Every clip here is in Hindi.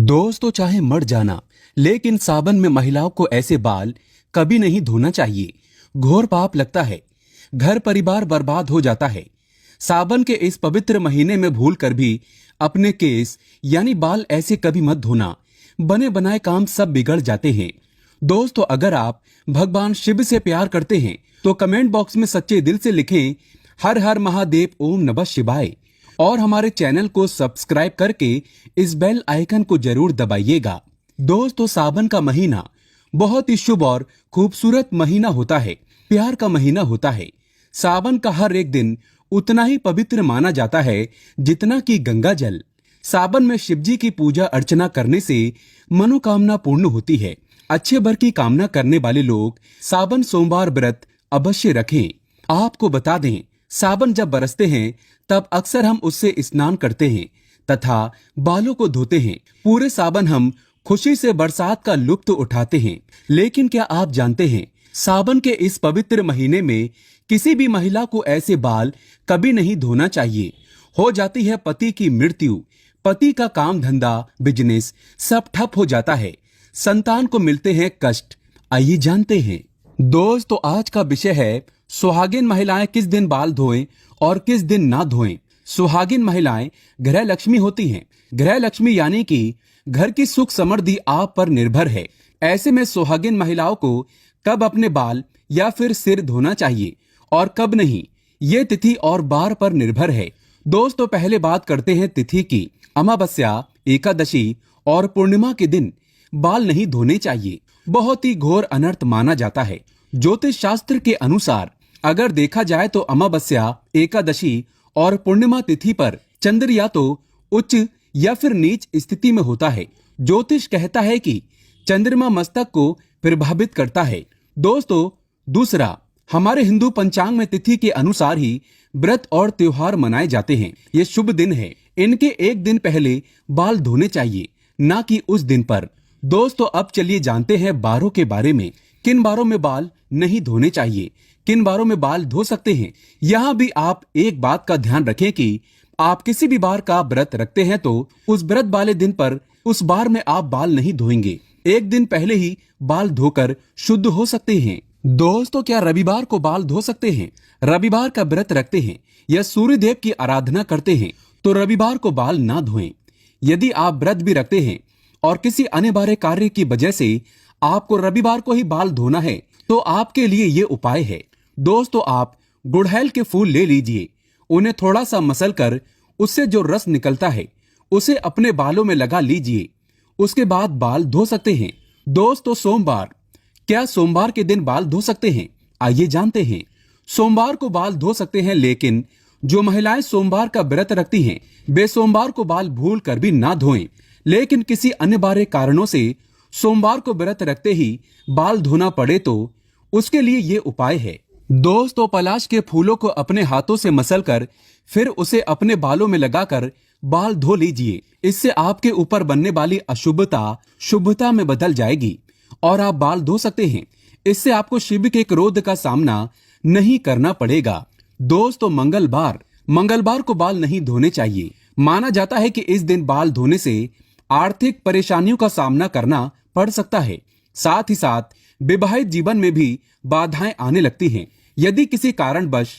दोस्तों, चाहे मर जाना, लेकिन सावन में महिलाओं को ऐसे बाल कभी नहीं धोना चाहिए। घोर पाप लगता है, घर परिवार बर्बाद हो जाता है। सावन के इस पवित्र महीने में भूल कर भी अपने केस यानी बाल ऐसे कभी मत धोना, बने बनाए काम सब बिगड़ जाते हैं। दोस्तों, अगर आप भगवान शिव से प्यार करते हैं तो कमेंट बॉक्स में सच्चे दिल से लिखें हर हर महादेव ओम नमः शिवाय और हमारे चैनल को सब्सक्राइब करके इस बेल आइकन को जरूर दबाइएगा। दोस्तों, सावन का महीना बहुत ही शुभ और खूबसूरत महीना होता है, प्यार का महीना होता है। सावन का हर एक दिन उतना ही पवित्र माना जाता है जितना कि गंगा जल। सावन में शिव जी की पूजा अर्चना करने से मनोकामना पूर्ण होती है। अच्छे वर की कामना करने वाले लोग सावन सोमवार व्रत अवश्य रखें। आपको बता दें, सावन जब बरसते हैं तब अक्सर हम उससे स्नान करते हैं तथा बालों को धोते हैं। पूरे सावन हम खुशी से बरसात का लुत्फ उठाते हैं। लेकिन क्या आप जानते हैं, सावन के इस पवित्र महीने में किसी भी महिला को ऐसे बाल कभी नहीं धोना चाहिए। हो जाती है पति की मृत्यु, पति का काम धंधा बिजनेस सब ठप हो जाता है, संतान को मिलते हैं कष्ट। आइए जानते हैं। दोस्तों, आज का विषय है सुहागिन महिलाएं किस दिन बाल धोएं और किस दिन ना धोएं। सुहागिन महिलाएं गृह लक्ष्मी होती हैं। गृह लक्ष्मी यानी कि घर की सुख समृद्धि आप पर निर्भर है। ऐसे में सुहागिन महिलाओं को कब अपने बाल या फिर सिर धोना चाहिए और कब नहीं, ये तिथि और बार पर निर्भर है। दोस्तों, पहले बात करते हैं तिथि की। अमावस्या, एकादशी और पूर्णिमा के दिन बाल नहीं धोने चाहिए। बहुत ही घोर अनर्थ माना जाता है। ज्योतिष शास्त्र के अनुसार अगर देखा जाए तो अमावस्या, एकादशी और पूर्णिमा तिथि पर चंद्र या तो उच्च या फिर नीच स्थिति में होता है। ज्योतिष कहता है कि चंद्रमा मस्तक को प्रभावित करता है। दोस्तों, दूसरा, हमारे हिंदू पंचांग में तिथि के अनुसार ही व्रत और त्योहार मनाए जाते हैं। ये शुभ दिन है, इनके एक दिन पहले बाल धोने चाहिए, ना कि उस दिन पर। दोस्तों, अब चलिए जानते हैं बारों के बारे में। किन बारों में बाल नहीं धोने चाहिए, किन बारों में बाल धो सकते हैं। यहाँ भी आप एक बात का ध्यान रखें कि आप किसी भी बार का व्रत रखते हैं तो उस व्रत वाले दिन पर उस बार में आप बाल नहीं धोएंगे। एक दिन पहले ही बाल धोकर शुद्ध हो सकते हैं। दोस्तों, क्या रविवार को बाल धो सकते हैं? रविवार का व्रत रखते हैं या सूर्य देव की आराधना करते हैं तो रविवार को बाल ना धोएं। यदि आप व्रत भी रखते हैं और किसी अनिवार्य कार्य की वजह से आपको रविवार को ही बाल धोना है तो आपके लिए ये उपाय है। दोस्तों, आप गुड़हल के फूल ले लीजिए, उन्हें थोड़ा सा मसल कर उससे जो रस निकलता है उसे अपने बालों में लगा लीजिए। उसके बाद बाल धो सकते हैं। दोस्तों, सोमवार, क्या सोमवार के दिन बाल धो सकते हैं? आइए जानते हैं। सोमवार को बाल धो सकते हैं, लेकिन जो महिलाएं सोमवार का व्रत रखती हैं वे सोमवार को बाल भूल कर भी ना धोएं। लेकिन किसी अनिवार्य कारणों से सोमवार को व्रत रखते ही बाल धोना पड़े तो उसके लिए ये उपाय है। दोस्तों, पलाश के फूलों को अपने हाथों से मसल कर फिर उसे अपने बालों में लगाकर बाल धो लीजिए। इससे आपके ऊपर बनने वाली अशुभता शुभता में बदल जाएगी और आप बाल धो सकते हैं। इससे आपको शिव के क्रोध का सामना नहीं करना पड़ेगा। दोस्तों, मंगलवार को बाल नहीं धोने चाहिए। माना जाता है कि इस दिन बाल धोने से आर्थिक परेशानियों का सामना करना पड़ सकता है। साथ ही साथ विवाहित जीवन में भी बाधाएं आने लगती हैं। यदि किसी कारणवश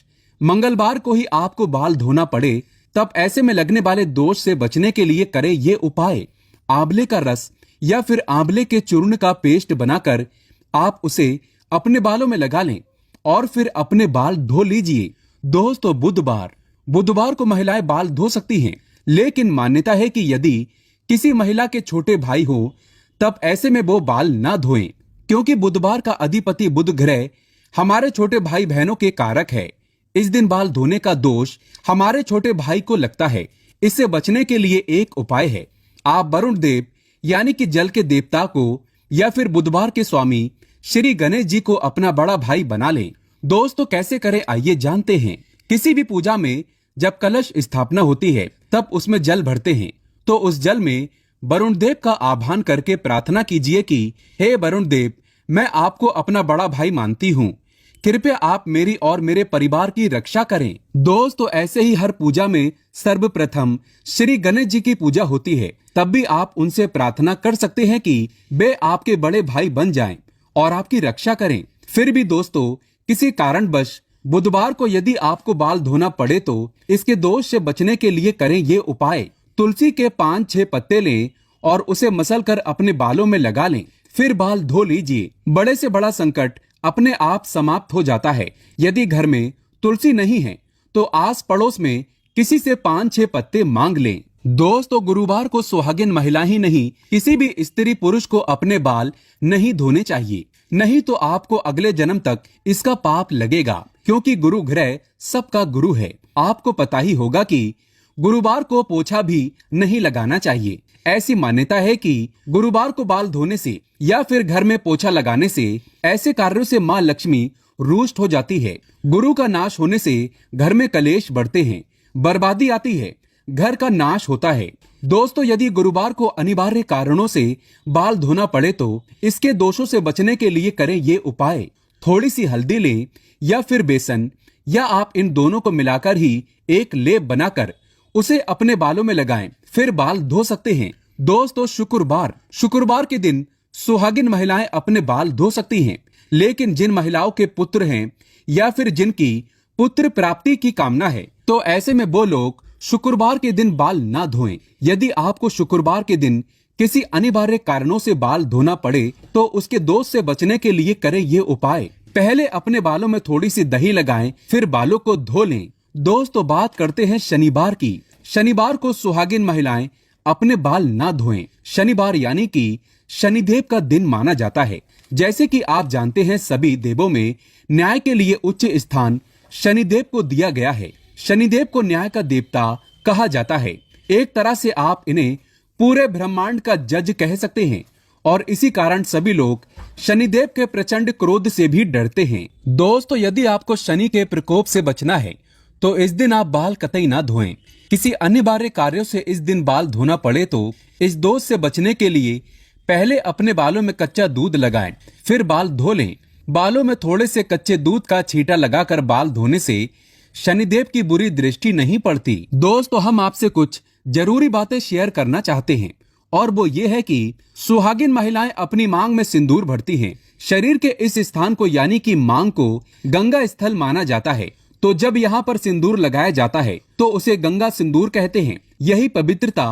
मंगलवार को ही आपको बाल धोना पड़े तब ऐसे में लगने वाले दोष से बचने के लिए करें ये उपाय। आंवले का रस या फिर आंवले के चूर्ण का पेस्ट बनाकर आप उसे अपने बालों में लगा लें और फिर अपने बाल धो लीजिए। दोस्तों, बुधवार को महिलाएं बाल धो सकती हैं, लेकिन मान्यता है कि यदि किसी महिला के छोटे भाई हो तब ऐसे में वो बाल ना धोएं, क्योंकि बुधवार का अधिपति बुध ग्रह हमारे छोटे भाई बहनों के कारक है। इस दिन बाल धोने का दोष हमारे छोटे भाई को लगता है। इससे बचने के लिए एक उपाय है। आप वरुण देव यानी कि जल के देवता को या फिर बुधवार के स्वामी श्री गणेश जी को अपना बड़ा भाई बना लें। दोस्तों, कैसे करें आइए जानते हैं। किसी भी पूजा में जब कलश स्थापना होती है तब उसमें जल भरते हैं, तो उस जल में वरुण देव का आह्वान करके प्रार्थना कीजिए कि हे वरुण देव, मैं आपको अपना बड़ा भाई मानती हूँ। कृपया आप मेरी और मेरे परिवार की रक्षा करें। दोस्तों, ऐसे ही हर पूजा में सर्वप्रथम श्री गणेश जी की पूजा होती है। तब भी आप उनसे प्रार्थना कर सकते हैं कि वे आपके बड़े भाई बन जाएं और आपकी रक्षा करें। फिर भी दोस्तों, किसी कारणवश बुधवार को यदि आपको बाल धोना पड़े तो इसके दोष से बचने के लिए करें ये उपाय। तुलसी के 5-6 पत्ते लें और उसे मसल कर अपने बालों में लगा लें, फिर बाल धो लीजिए। बड़े से बड़ा संकट अपने आप समाप्त हो जाता है। यदि घर में तुलसी नहीं है तो आस पड़ोस में किसी से 5-6 पत्ते मांग लें। दोस्तों, गुरुवार को सुहागिन महिला ही नहीं, किसी भी स्त्री पुरुष को अपने बाल नहीं धोने चाहिए, नहीं तो आपको अगले जन्म तक इसका पाप लगेगा, क्योंकि गुरु ग्रह सबका गुरु है। आपको पता ही होगा कि गुरुवार को पोछा भी नहीं लगाना चाहिए। ऐसी मान्यता है कि गुरुवार को बाल धोने से या फिर घर में पोछा लगाने से ऐसे कार्यों से माँ लक्ष्मी रुष्ट हो जाती है। गुरु का नाश होने से घर में कलेश बढ़ते हैं, बर्बादी आती है, घर का नाश होता है। दोस्तों, यदि गुरुवार को अनिवार्य कारणों से बाल धोना पड़े तो इसके दोषों से बचने के लिए करें ये उपाय। थोड़ी सी हल्दी लें या फिर बेसन, या आप इन दोनों को मिलाकर ही एक लेप बनाकर उसे अपने बालों में लगाएं, फिर बाल धो सकते हैं। दोस्तों, शुक्रवार के दिन सुहागिन महिलाएं अपने बाल धो सकती हैं, लेकिन जिन महिलाओं के पुत्र हैं या फिर जिनकी पुत्र प्राप्ति की कामना है तो ऐसे में वो लोग शुक्रवार के दिन बाल ना धोएं। यदि आपको शुक्रवार के दिन किसी अनिवार्य कारणों से बाल धोना पड़े तो उसके दोष से बचने के लिए करें ये उपाय। पहले अपने बालों में थोड़ी सी दही लगाएं, फिर बालों को धो लें। दोस्तों, बात करते हैं शनिवार की। शनिवार को सुहागिन महिलाएं अपने बाल ना धोएं। शनिवार यानी कि शनिदेव का दिन माना जाता है। जैसे कि आप जानते हैं, सभी देवों में न्याय के लिए उच्च स्थान शनिदेव को दिया गया है। शनिदेव को न्याय का देवता कहा जाता है। एक तरह से आप इन्हें पूरे ब्रह्मांड का जज कह सकते हैं, और इसी कारण सभी लोग शनिदेव के प्रचंड क्रोध से भी डरते हैं। दोस्तों, यदि आपको शनि के प्रकोप से बचना है तो इस दिन आप बाल कतई ना धोएं। किसी अनिवार्य कार्यों से इस दिन बाल धोना पड़े तो इस दोष से बचने के लिए पहले अपने बालों में कच्चा दूध लगाएं, फिर बाल धो लें। बालों में थोड़े से कच्चे दूध का छींटा लगाकर बाल धोने से शनिदेव की बुरी दृष्टि नहीं पड़ती। दोस्तों, हम आपसे कुछ जरूरी बातें शेयर करना चाहते हैं, और वो ये है कि सुहागिन महिलाएं अपनी मांग में सिंदूर भरती हैं। शरीर के इस स्थान को यानी कि मांग को गंगा स्थल माना जाता है, तो जब यहाँ पर सिंदूर लगाया जाता है तो उसे गंगा सिंदूर कहते हैं। यही पवित्रता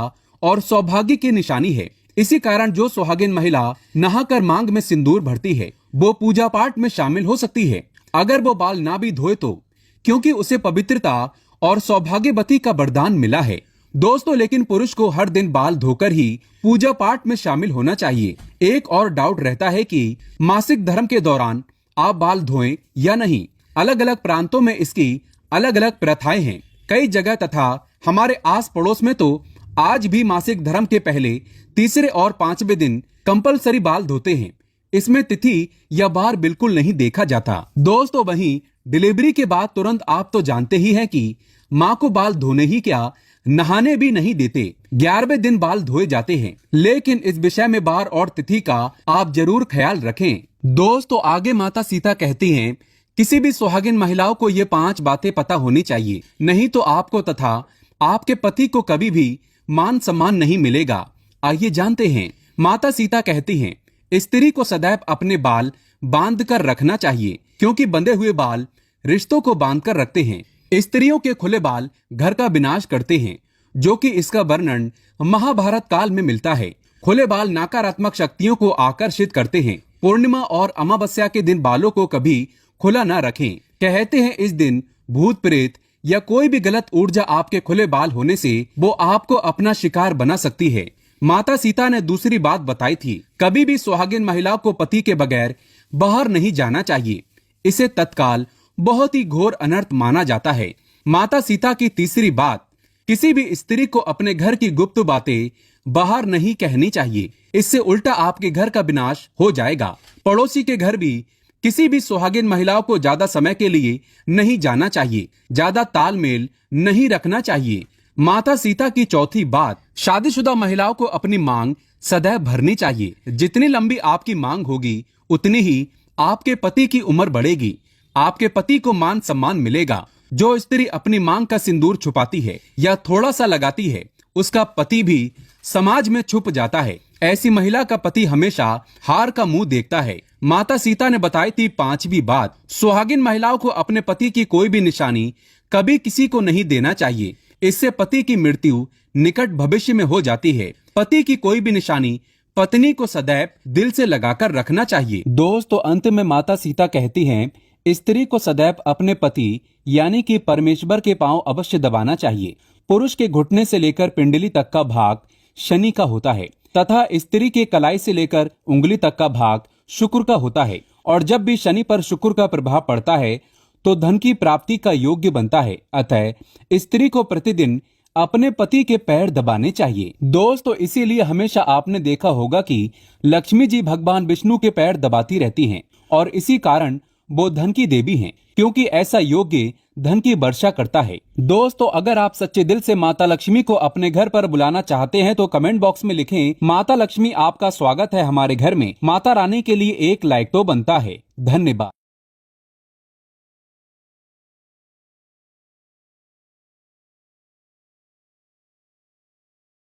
और सौभाग्य की निशानी है। इसी कारण जो सुहागिन महिला नहाकर मांग में सिंदूर भरती है वो पूजा पाठ में शामिल हो सकती है, अगर वो बाल ना भी धोए तो, क्योंकि उसे पवित्रता और सौभाग्यवती का वरदान मिला है। दोस्तों, लेकिन पुरुष को हर दिन बाल धोकर ही पूजा पाठ में शामिल होना चाहिए। एक और डाउट रहता है कि मासिक धर्म के दौरान आप बाल धोएं या नहीं। अलग अलग प्रांतों में इसकी अलग अलग प्रथाएं हैं। कई जगह तथा हमारे आस पड़ोस में तो आज भी मासिक धर्म के पहले, तीसरे और 5वें दिन कंपलसरी बाल धोते हैं। इसमें तिथि या बार बिल्कुल नहीं देखा जाता। दोस्तों, वहीं डिलीवरी के बाद तुरंत आप तो जानते ही हैं कि माँ को बाल धोने ही क्या, नहाने भी नहीं देते। 11वें दिन बाल धोए जाते हैं, लेकिन इस विषय में बार और तिथि का आप जरूर ख्याल रखें। दोस्तों, आगे माता सीता कहती हैं, किसी भी सुहागिन महिलाओं को ये 5 बातें पता होनी चाहिए, नहीं तो आपको तथा आपके पति को कभी भी मान सम्मान नहीं मिलेगा। आइए जानते हैं। माता सीता कहती हैं, स्त्री को सदैव अपने बाल बांध कर रखना चाहिए, क्योंकि बंधे हुए बाल रिश्तों को बांध कर रखते हैं। स्त्रियों के खुले बाल घर का विनाश करते हैं, जो कि इसका वर्णन महाभारत काल में मिलता है। खुले बाल नकारात्मक शक्तियों को आकर्षित करते हैं। पूर्णिमा और अमावस्या के दिन बालों को कभी खुला ना रखें। कहते हैं इस दिन भूत प्रेत या कोई भी गलत ऊर्जा आपके खुले बाल होने से वो आपको अपना शिकार बना सकती है। माता सीता ने दूसरी बात बताई थी, कभी भी सुहागिन महिला को पति के बगैर बाहर नहीं जाना चाहिए। इसे तत्काल बहुत ही घोर अनर्थ माना जाता है। माता सीता की तीसरी बात, किसी भी स्त्री को अपने घर की गुप्त बातें बाहर नहीं कहनी चाहिए। इससे उल्टा आपके घर का विनाश हो जाएगा। पड़ोसी के घर भी किसी भी सुहागिन महिलाओं को ज्यादा समय के लिए नहीं जाना चाहिए। ज्यादा तालमेल नहीं रखना चाहिए। माता सीता की चौथी बात, शादीशुदा महिलाओं को अपनी मांग सदैव भरनी चाहिए। जितनी लंबी आपकी मांग होगी उतनी ही आपके पति की उम्र बढ़ेगी। आपके पति को मान सम्मान मिलेगा। जो स्त्री अपनी मांग का सिंदूर छुपाती है या थोड़ा सा लगाती है, उसका पति भी समाज में छुप जाता है। ऐसी महिला का पति हमेशा हार का मुंह देखता है। माता सीता ने बताई थी 5वीं बात, सुहागिन महिलाओं को अपने पति की कोई भी निशानी कभी किसी को नहीं देना चाहिए। इससे पति की मृत्यु निकट भविष्य में हो जाती है। पति की कोई भी निशानी पत्नी को सदैव दिल से लगाकर रखना चाहिए। दोस्तों, अंत में माता सीता कहती हैं, स्त्री को सदैव अपने पति यानी कि परमेश्वर के पांव अवश्य दबाना चाहिए। पुरुष के घुटने से लेकर पिंडली तक का भाग शनि का होता है तथा स्त्री के कलाई से लेकर उंगली तक का भाग शुक्र का होता है। और जब भी शनि पर शुक्र का प्रभाव पड़ता है तो धन की प्राप्ति का योग्य बनता है। अतः स्त्री को प्रतिदिन अपने पति के पैर दबाने चाहिए। दोस्तों, इसीलिए हमेशा आपने देखा होगा कि लक्ष्मी जी भगवान विष्णु के पैर दबाती रहती हैं और इसी कारण वो धन की देवी हैं, क्योंकि ऐसा योग्य धन की वर्षा करता है। दोस्तों, अगर आप सच्चे दिल से माता लक्ष्मी को अपने घर पर बुलाना चाहते हैं तो कमेंट बॉक्स में लिखें, माता लक्ष्मी आपका स्वागत है हमारे घर में। माता रानी के लिए एक लाइक तो बनता है। धन्यवाद।